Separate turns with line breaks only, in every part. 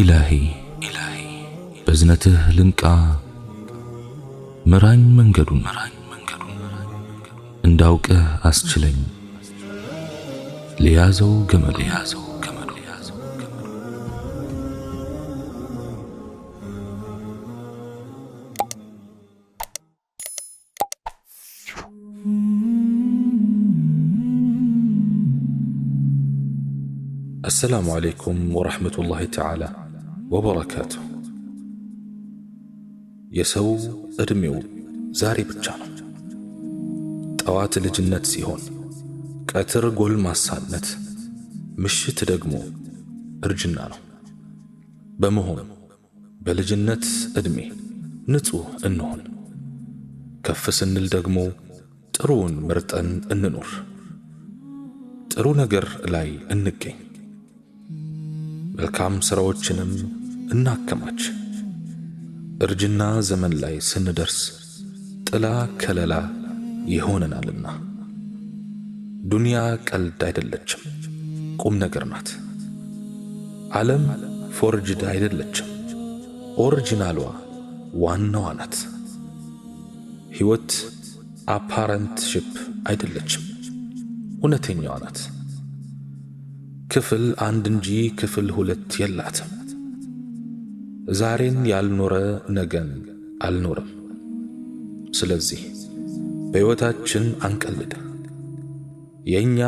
إلهي بزنته لنكا مران منجدون انداوك أسجلين ليازو جمل السلام عليكم ورحمة الله تعالى وبركاته. يسو ادميو زاري بجانا طوات لجنة سيهون كاتر قول ماسانت مشت دقمو ارجنانو بمهم بلجنة ادمي نتو انهون كفسن الدقمو ترون مرتن اننور ترون اقر لاي انكين መልካም ስራዎችንም እናከማች እርጅና ዘመን ላይ ስንደርስ ጥላ ከለላ ይሆነናልና። ዱንያ ቀልድ አይደለችም፣ ቁም ነገር ናት። ዓለም ፎርጅድ አይደለችም፣ ኦሪጂናሏ ዋናዋ ናት። ሕይወት አፓረንትሺፕ አይደለችም፣ እውነተኛዋ ናት። ክፍል አንድ እንጂ ክፍል ሁለት የላትም። ዛሬን ያልኖረ ነገን አልኖረም። ስለዚህ በሕይወታችን አንቀልድ። የኛ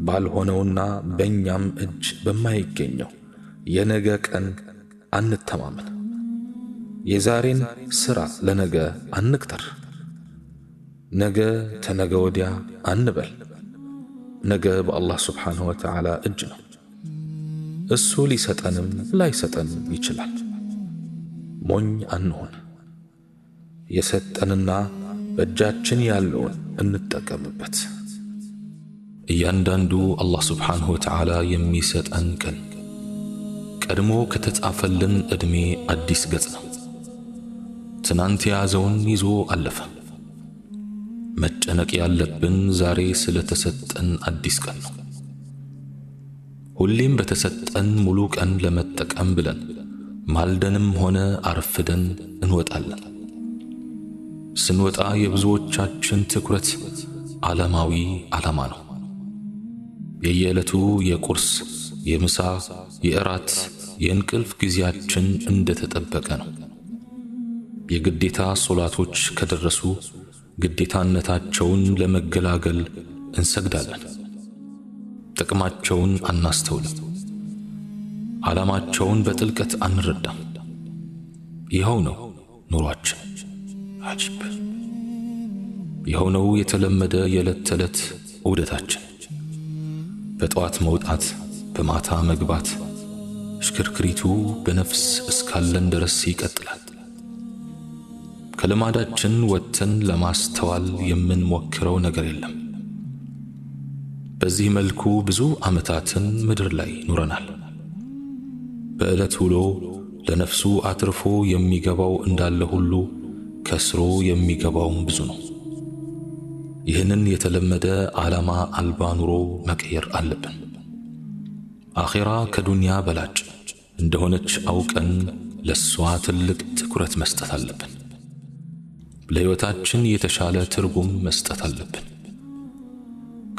ባልሆነውና በእኛም እጅ በማይገኘው የነገ ቀን አንተማመን። የዛሬን ሥራ ለነገ አንቅጠር። ነገ ተነገ ወዲያ አንበል። ነገ በአላህ ስብሓንሁ ወተዓላ እጅ ነው። እሱ ሊሰጠንም ላይሰጠንም ይችላል። ሞኝ አንሆን። የሰጠንና በእጃችን ያለውን እንጠቀምበት። እያንዳንዱ አላህ ስብሓንሁ ወተዓላ የሚሰጠን ቀን ቀድሞ ከተጻፈልን ዕድሜ አዲስ ገጽ ነው። ትናንት የያዘውን ይዞ አለፈ። መጨነቅ ያለብን ዛሬ ስለተሰጠን አዲስ ቀን ነው። ሁሌም በተሰጠን ሙሉ ቀን ለመጠቀም ብለን ማልደንም ሆነ አርፍደን እንወጣለን። ስንወጣ የብዙዎቻችን ትኩረት ዓለማዊ ዓላማ ነው። የየዕለቱ የቁርስ፣ የምሳ፣ የእራት፣ የእንቅልፍ ጊዜያችን እንደተጠበቀ ነው። የግዴታ ሶላቶች ከደረሱ ግዴታነታቸውን ለመገላገል እንሰግዳለን። ጥቅማቸውን አናስተውልም። ዓላማቸውን በጥልቀት አንረዳም። ይኸው ነው ኑሯችን። አጂብ! ይኸው ነው የተለመደ የዕለት ተዕለት ዑደታችን። በጠዋት መውጣት፣ በማታ መግባት፣ ሽክርክሪቱ በነፍስ እስካለን ድረስ ይቀጥላል። ከልማዳችን ወጥተን ለማስተዋል የምንሞክረው ነገር የለም። በዚህ መልኩ ብዙ ዓመታትን ምድር ላይ ኑረናል። በዕለት ውሎ ለነፍሱ አትርፎ የሚገባው እንዳለ ሁሉ ከስሮ የሚገባውም ብዙ ነው። ይህንን የተለመደ ዓላማ አልባ ኑሮ መቀየር አለብን። አኺራ ከዱንያ በላጭ እንደሆነች አውቀን ለሷ ትልቅ ትኩረት መስጠት አለብን። ለሕይወታችን የተሻለ ትርጉም መስጠት አለብን።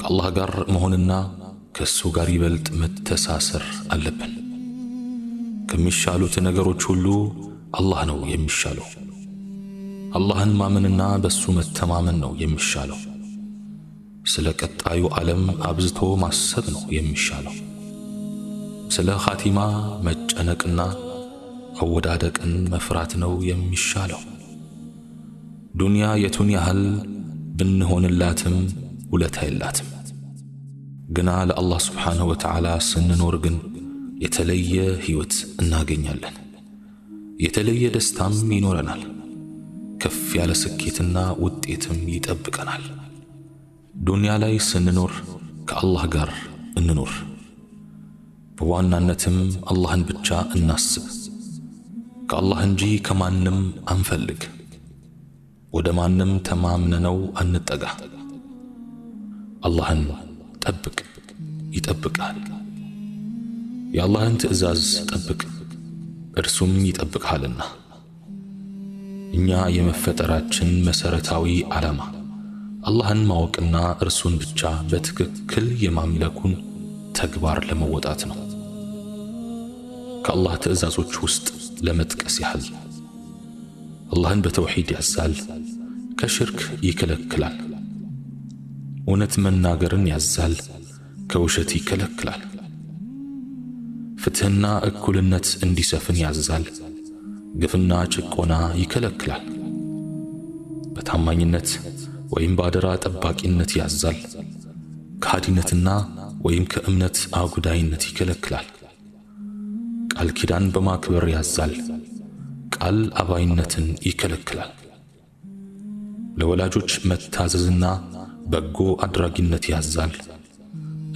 ከአላህ ጋር መሆንና ከእሱ ጋር ይበልጥ መተሳሰር አለብን። ከሚሻሉት ነገሮች ሁሉ አላህ ነው የሚሻለው። አላህን ማመንና በሱ መተማመን ነው የሚሻለው። ስለ ቀጣዩ ዓለም አብዝቶ ማሰብ ነው የሚሻለው። ስለ ኻቲማ መጨነቅና አወዳደቅን መፍራት ነው የሚሻለው። ዱንያ የቱን ያህል ብንሆንላትም ውለታ የላትም። ግና ለአላህ ስብሓንሁ ወተዓላ ስንኖር ግን የተለየ ሕይወት እናገኛለን። የተለየ ደስታም ይኖረናል። ከፍ ያለ ስኬትና ውጤትም ይጠብቀናል። ዱንያ ላይ ስንኖር ከአላህ ጋር እንኖር። በዋናነትም አላህን ብቻ እናስብ። ከአላህ እንጂ ከማንም አንፈልግ። ወደ ማንም ተማምነነው አንጠጋ። አላህን ጠብቅ፣ ይጠብቃል። የአላህን ትእዛዝ ጠብቅ፣ እርሱም ይጠብቅሃልና። እኛ የመፈጠራችን መሰረታዊ ዓላማ አላህን ማወቅና እርሱን ብቻ በትክክል የማምለኩን ተግባር ለመወጣት ነው። ከአላህ ትእዛዞች ውስጥ ለመጥቀስ ያህል አላህን በተውሂድ ያዛል፣ ከሽርክ ይከለክላል። እውነት መናገርን ያዛል፣ ከውሸት ይከለክላል። ፍትህና እኩልነት እንዲሰፍን ያዛል፣ ግፍና ጭቆና ይከለክላል። በታማኝነት ወይም ባደራ ጠባቂነት ያዛል፣ ከሃዲነትና ወይም ከእምነት አጉዳይነት ይከለክላል። ቃል ኪዳን በማክበር ያዛል፣ ቃል አባይነትን ይከለክላል። ለወላጆች መታዘዝና በጎ አድራጊነት ያዛል፣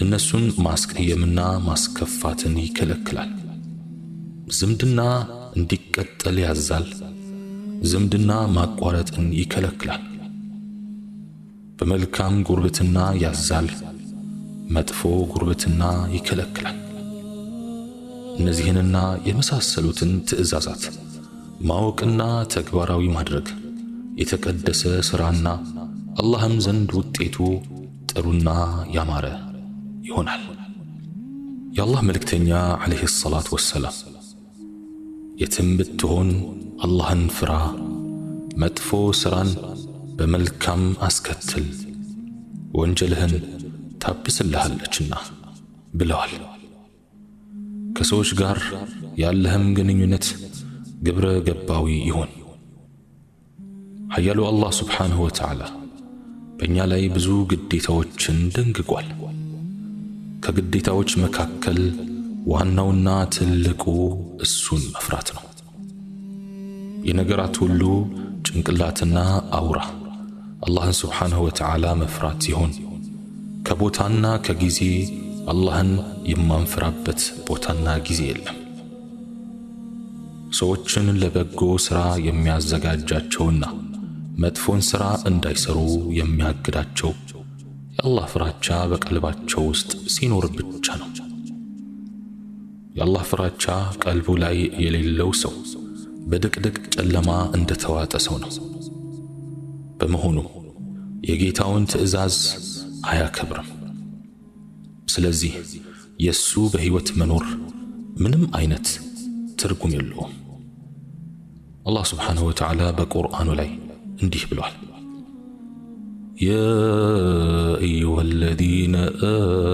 እነሱን ማስቀየምና ማስከፋትን ይከለክላል። ዝምድና እንዲቀጠል ያዛል፣ ዝምድና ማቋረጥን ይከለክላል። በመልካም ጉርብትና ያዛል፣ መጥፎ ጉርብትና ይከለክላል። እነዚህንና የመሳሰሉትን ትእዛዛት ማወቅና ተግባራዊ ማድረግ የተቀደሰ ሥራና አላህም ዘንድ ውጤቱ ጥሩና ያማረ ይሆናል። የአላህ መልእክተኛ ዓለይሂ ሰላቱ ወሰላም የትም ብትሆን አላህን ፍራ፣ መጥፎ ሥራን በመልካም አስከትል፣ ወንጀልህን ታብስልሃለችና ብለዋል። ከሰዎች ጋር ያለህም ግንኙነት ግብረ ገባዊ ይሆን። ኃያሉ አላህ ሱብሓነሁ ወተዓላ በእኛ ላይ ብዙ ግዴታዎችን ደንግጓል። ከግዴታዎች መካከል ዋናውና ትልቁ እሱን መፍራት ነው። የነገራት ሁሉ ጭንቅላትና አውራ አላህን ሱብሓነሁ ወተዓላ መፍራት ሲሆን ከቦታና ከጊዜ አላህን የማንፈራበት ቦታና ጊዜ የለም። ሰዎችን ለበጎ ሥራ የሚያዘጋጃቸውና መጥፎን ሥራ እንዳይሰሩ የሚያግዳቸው የአላህ ፍራቻ በቀልባቸው ውስጥ ሲኖር ብቻ ነው። የአላህ ፍራቻ ቀልቡ ላይ የሌለው ሰው በድቅድቅ ጨለማ እንደተዋጠ ሰው ነው። በመሆኑ የጌታውን ትእዛዝ አያከብርም። ስለዚህ የሱ በሕይወት መኖር ምንም አይነት ትርጉም የለውም። አላህ ስብሓንሁ ወተዓላ በቁርአኑ ላይ እንዲህ ብሏል። يا أيها الذين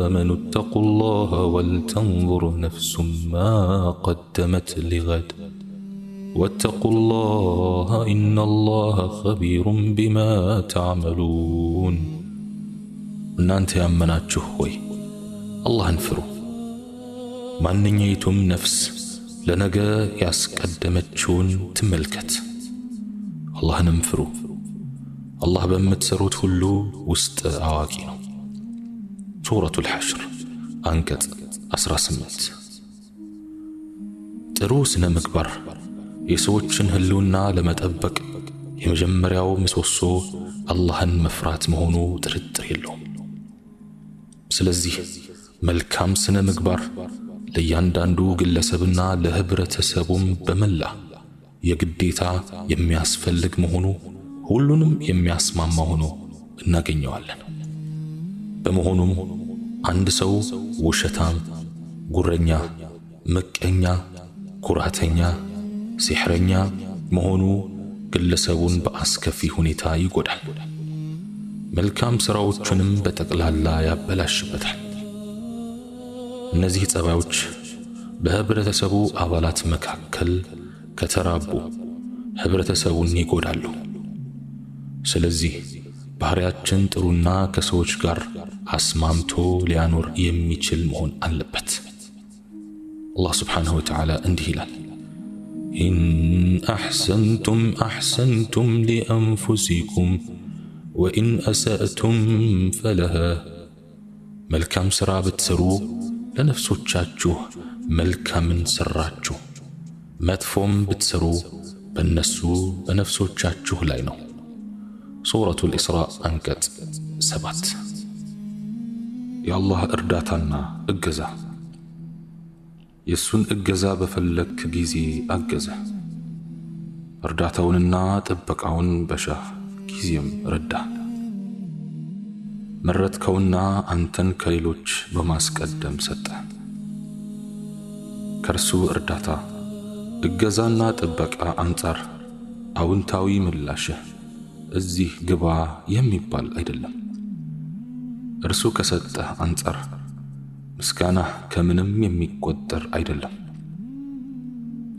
آمنوا اتقوا الله ولتنظر نفس ما قدمت لغد واتقوا الله إن الله خبير بما تعملون. እናንተ ያመናችሁ ሆይ አላህን ፍሩ። ማንኛይቱም ነፍስ ለነገ ያስቀደመችውን ትመልከት። አላህንም ፍሩ። አላህ በምትሰሩት ሁሉ ውስጥ አዋቂ ነው። ሱረቱል ሐሽር አንቀጽ 18። ጥሩ ስነ ምግባር የሰዎችን ህልውና ለመጠበቅ የመጀመሪያው ምሰሶ አላህን መፍራት መሆኑ ጥርጥር የለውም። ስለዚህ መልካም ስነ ምግባር ለእያንዳንዱ ግለሰብና ለህብረተሰቡም በመላ የግዴታ የሚያስፈልግ መሆኑ ሁሉንም የሚያስማማ ሆኖ እናገኘዋለን። በመሆኑም አንድ ሰው ውሸታም፣ ጉረኛ፣ ምቀኛ፣ ኩራተኛ፣ ሲሕረኛ መሆኑ ግለሰቡን በአስከፊ ሁኔታ ይጎዳል። መልካም ሥራዎቹንም በጠቅላላ ያበላሽበታል። እነዚህ ጸባዮች በህብረተሰቡ አባላት መካከል ከተራቡ ህብረተሰቡን ይጎዳሉ። ስለዚህ ባህሪያችን ጥሩና ከሰዎች ጋር አስማምቶ ሊያኖር የሚችል መሆን አለበት። አላህ ስብሓንሁ ወተዓላ እንዲህ ይላል፣ ኢን አሕሰንቱም አሕሰንቱም ሊአንፉሲኩም ወኢን አሳእቱም ፈለሃ። መልካም ሥራ ብትሰሩ ለነፍሶቻችሁ መልካምን ሠራችሁ፣ መጥፎም ብትሰሩ በእነሱ በነፍሶቻችሁ ላይ ነው። ሱረቱል ኢስራእ አንቀጽ 7። የአላህ እርዳታና እገዛ የሱን እገዛ በፈለክ ጊዜ አገዘ። እርዳታውንና ጥበቃውን በሻህ ጊዜም ረዳ። መረጥከውና አንተን ከሌሎች በማስቀደም ሰጠ። ከርሱ እርዳታ እገዛና ጥበቃ አንጻር አውንታዊ ምላሽህ እዚህ ግባ የሚባል አይደለም። እርሱ ከሰጠህ አንጻር ምስጋናህ ከምንም የሚቆጠር አይደለም።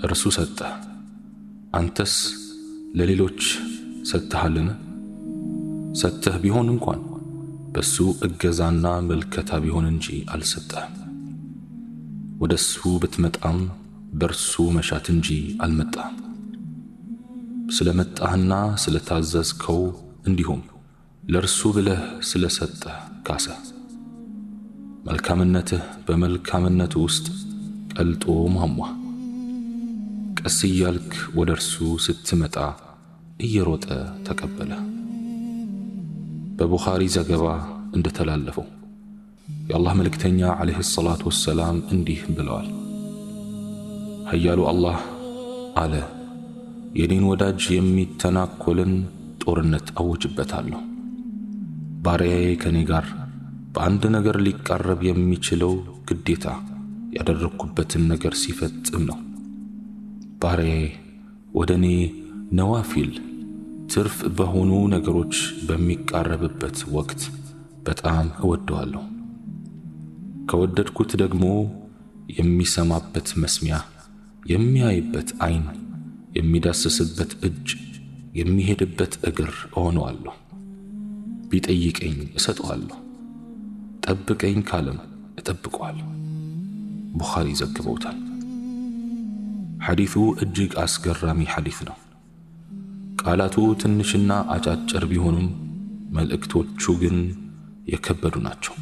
እርሱ ሰጠህ፣ አንተስ ለሌሎች ሰጥተሃልን? ሰጥተህ ቢሆን እንኳን በሱ እገዛና መልከታ ቢሆን እንጂ አልሰጠህም። ወደሱ ብትመጣም በርሱ መሻት እንጂ አልመጣህም። ስለመጣህና ስለታዘዝከው እንዲሁም ለርሱ ብለህ ስለሰጠህ ካሰ። መልካምነትህ በመልካምነቱ ውስጥ ቀልጦ ማሟ። ቀስ እያልክ ወደ እርሱ ስትመጣ እየሮጠ ተቀበለ። በቡኻሪ ዘገባ እንደተላለፈው የአላህ መልእክተኛ ዓለይሂ ሰላቱ ወሰላም እንዲህ ብለዋል። ኃያሉ አላህ አለ፣ የኔን ወዳጅ የሚተናኮልን ጦርነት አውጅበታለሁ። ባሪያዬ ከኔ ጋር በአንድ ነገር ሊቃረብ የሚችለው ግዴታ ያደረግኩበትን ነገር ሲፈጽም ነው። ባሪያዬ ወደ እኔ ነዋፊል ትርፍ በሆኑ ነገሮች በሚቃረብበት ወቅት በጣም እወደዋለሁ። ከወደድኩት ደግሞ የሚሰማበት መስሚያ፣ የሚያይበት ዓይን፣ የሚዳስስበት እጅ፣ የሚሄድበት እግር እሆነዋለሁ። ቢጠይቀኝ እሰጠዋለሁ፣ ጠብቀኝ ካለም እጠብቀዋለሁ። ቡኻሪ ዘግበውታል። ሐዲሱ እጅግ አስገራሚ ሐዲስ ነው። ቃላቱ ትንሽና አጫጭር ቢሆኑም መልእክቶቹ ግን የከበዱ ናቸው።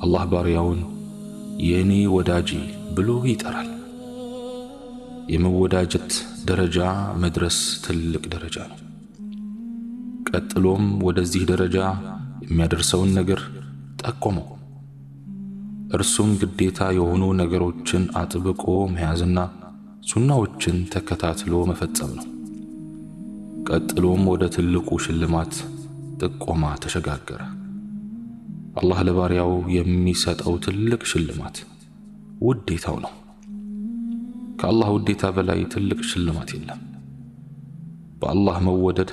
አላህ ባሪያውን የኔ ወዳጂ ብሎ ይጠራል። የመወዳጀት ደረጃ መድረስ ትልቅ ደረጃ ነው። ቀጥሎም ወደዚህ ደረጃ የሚያደርሰውን ነገር ጠቆመው። እርሱም ግዴታ የሆኑ ነገሮችን አጥብቆ መያዝና ሱናዎችን ተከታትሎ መፈጸም ነው። ቀጥሎም ወደ ትልቁ ሽልማት ጥቆማ ተሸጋገረ። አላህ ለባሪያው የሚሰጠው ትልቅ ሽልማት ውዴታው ነው። ከአላህ ውዴታ በላይ ትልቅ ሽልማት የለም። በአላህ መወደድ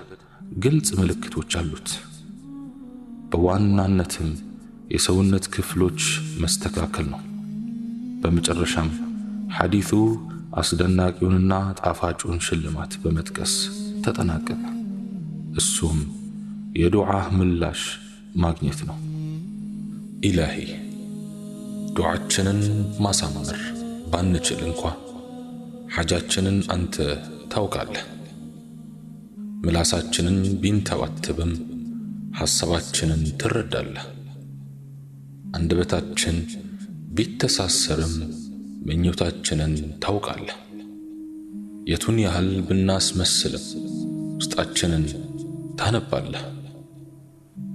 ግልጽ ምልክቶች አሉት። በዋናነትም የሰውነት ክፍሎች መስተካከል ነው። በመጨረሻም ሐዲሱ አስደናቂውንና ጣፋጩን ሽልማት በመጥቀስ ተጠናቀቀ። እሱም የዱዓ ምላሽ ማግኘት ነው። ኢላሂ ዱዓችንን ማሳመር ባንችል እንኳ ሐጃችንን አንተ ታውቃለህ። ምላሳችንን ቢንተባተብም ሐሳባችንን ትረዳለህ። አንደበታችን ቢተሳሰርም ምኞታችንን ታውቃለህ። የቱን ያህል ብናስመስልም ውስጣችንን ታነባለህ።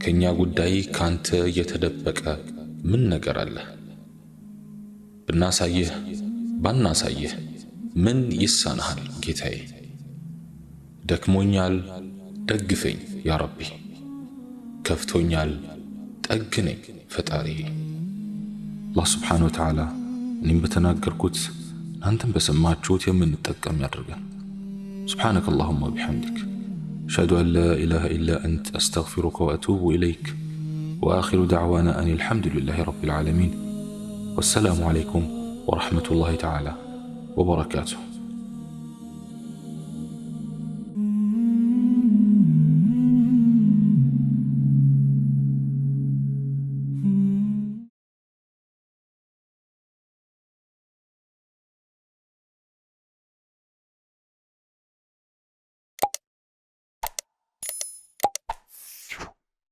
ከኛ ጉዳይ ካንተ የተደበቀ ምን ነገር አለ? ብናሳየህ ባናሳየህ ምን ይሳናሃል ጌታዬ? ደክሞኛል ደግፈኝ ያ ረቢ፣ ከፍቶኛል ጠግነኝ ፈጣሪ። አላህ ስብሓነሁ ወተዓላ እኔም በተናገርኩት እናንተም በሰማችሁት የምንጠቀም ያድርገን። سبحانك اللهم وبحمدك أشهد أن لا إله إلا أنت أستغفرك وأتوب إليك وآخر دعوانا أن الحمد لله رب العالمين والسلام عليكم ورحمة الله تعالى وبركاته.